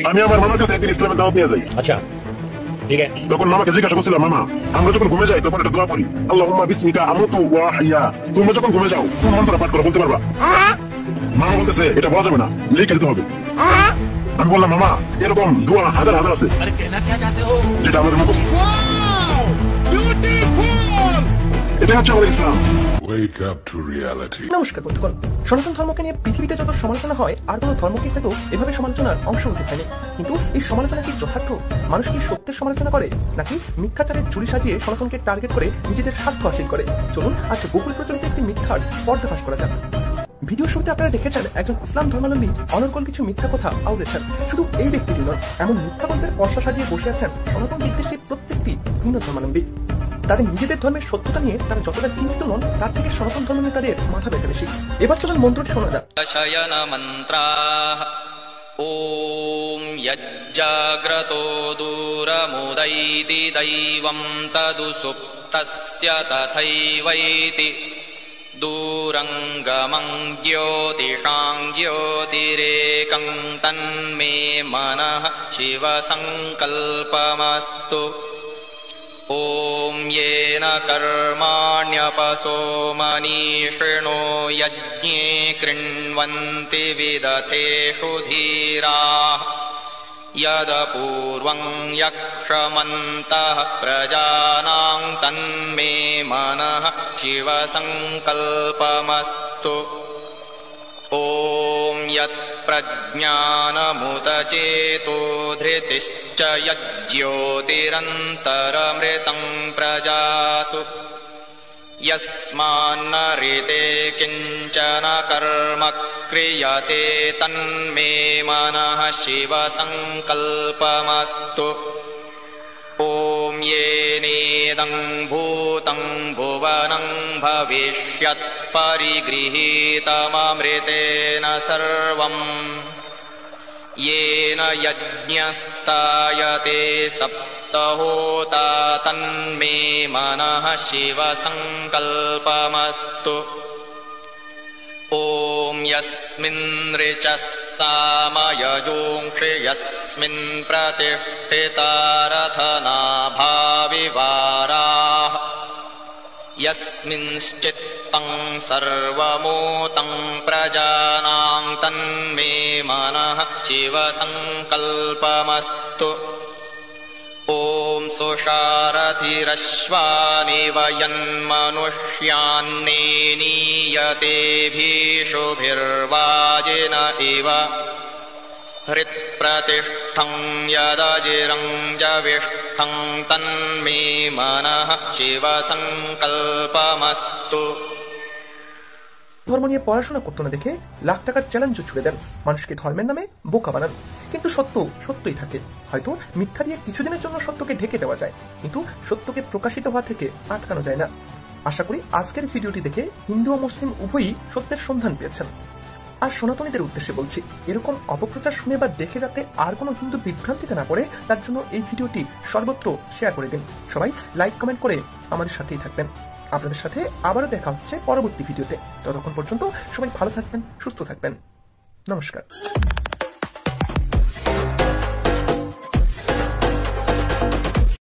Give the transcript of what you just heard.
আমি আমার মামার কাছে একদিন ইসলামের দাওয়াত নিয়ে যাই। আচ্ছা ঠিক আছে। তখন মামাকে জিজ্ঞাসা করছিলাম, মামা আমরা যখন ঘুমে যাই তখন একটা দোয়া পড়ি, আল্লাহুম্মা বিসমিকা আমুতু ওয়া আহইয়া। তোমরা যখন ঘুমে যাও কোন মন্ত্রটা পাঠ করে বলতে পারবা? মামা বলতেছে এটা বলা যাবে না, লিখে দিতে হবে। আমি বললাম, মামা এরকম দোয়া হাজার হাজার আছে যেটা আমাদের মুখস্থ। এটা হচ্ছে আমাদের ইসলাম। Wake up to reality. নমস্কার বন্ধুগণ, সনাতন ধর্মকে নিয়ে পৃথিবীতে যত সমালোচনা হয় আর কোনো ধর্মকে হয়তো এভাবে সমালোচনার অংশ হতে পারেনি। কিন্তু এই সমালোচনা কি যথার্থ? মানুষ কি সত্যের সমালোচনা করে, নাকি মিথ্যাচারের ঝুড়ি সাজিয়ে সনাতনকে টার্গেট করে নিজেদের স্বার্থ হাসিল করে? চলুন আজ বহুল প্রচলিত একটি মিথ্যার পর্দাফাশ করা যাক। ভিডিও শুরুতে আপনারা দেখেছেন একজন ইসলাম ধর্মাবলম্বী অনর্গল কিছু মিথ্যা কথা আওড়েছেন। শুধু এই ব্যক্তিটি নন, এমন মিথ্যা গল্পের পর্দা সাজিয়ে বসে আছেন সনাতন বিদ্বেষী প্রত্যেকটি ভিন্ন ধর্মাবলম্বী। তাদের নিজেদের ধর্মের সত্যতা নিয়ে তারা যতটা চিন্তিত নন, তার থেকে সনাতন ধর্ম নিয়ে তাদের মাথা ব্যথা বেশি। এবার চলুন মন্ত্রটি শোনা যাক। শয়ন মন্ত্রাঃ ওম যজ্জাগ্রতো দূরমুদৈতি দৈবং তদুসুপ্তস্য তথৈবৈতি দূরঙ্গমং জ্যোতিষাং জ্যোতিরেকং তন্মে মনঃ শিব সংকল্পমস্তু। ॐ येन कर्माण्यपसो मनीषिणो यज्ञे कृण्वन्ति विदथेषु धीराः यदपूर्वं यक्षमन्तः प्रजानां तन्मे मनः शिवसङ्कल्पमस्तु। ॐ यत्प्रज्ञानमुतचेतो धृतिश्च यज्ज्योतिरन्तरमृतं प्रजासु यस्मान्नरिते किञ्चन कर्म क्रियते तन्मे मनः शिवसङ्कल्पमस्तु। ॐ येनेदं भूतं भुवनं भविष्यत् परिगृहीतममृतेन सर्वम् येन यज्ञस्तायते सप्तहोता तन्मे मनः शिवसङ्कल्पमस्तु। ॐ यस्मिन् ऋचः सामयजोंषि यस्मिन् प्रतिष्ठिता रथनाभाविवाराः यस्मिंश्चित्तं सर्वमूतं प्रजानां तन्मे मनः शिवसङ्कल्पमस्तु। ॐ सुषारथिरश्वानिव यन्मनुष्यान्नेनीयतेभिषुभिर्वाजिन इव हृत्प्रतिष्ठं यदजिरं जविष्ठं तन्मे मनः शिवसङ्कल्पमस्तु। ধর্ম নিয়ে পড়াশোনা করতো না দেখে লাখ টাকার চ্যালেঞ্জও ছুড়ে দেন, মানুষকে ধর্মের নামে বোকা বানান। কিন্তু সত্য সত্যই থাকে। হয়তো মিথ্যা দিয়ে কিছুদিনের জন্য সত্যকে ঢেকে দেওয়া যায়, কিন্তু সত্যকে প্রকাশিত হওয়া থেকে আটকানো যায় না। আশা করি আজকের ভিডিওটি দেখে হিন্দু ও মুসলিম উভয়ই সত্যের সন্ধান পেয়েছেন। আর সনাতনীদের উদ্দেশ্যে বলছি, এরকম অপপ্রচার শুনে বা দেখে যাতে আর কোনো হিন্দু বিভ্রান্তিতে না পড়ে, তার জন্য এই ভিডিওটি সর্বত্র শেয়ার করে দিন। সবাই লাইক কমেন্ট করে আমাদের সাথেই থাকবেন। আপনাদের সাথে আবারও দেখা হচ্ছে পরবর্তী ভিডিওতে। ততক্ষণ পর্যন্ত সবাই ভালো থাকবেন, সুস্থ থাকবেন। নমস্কার।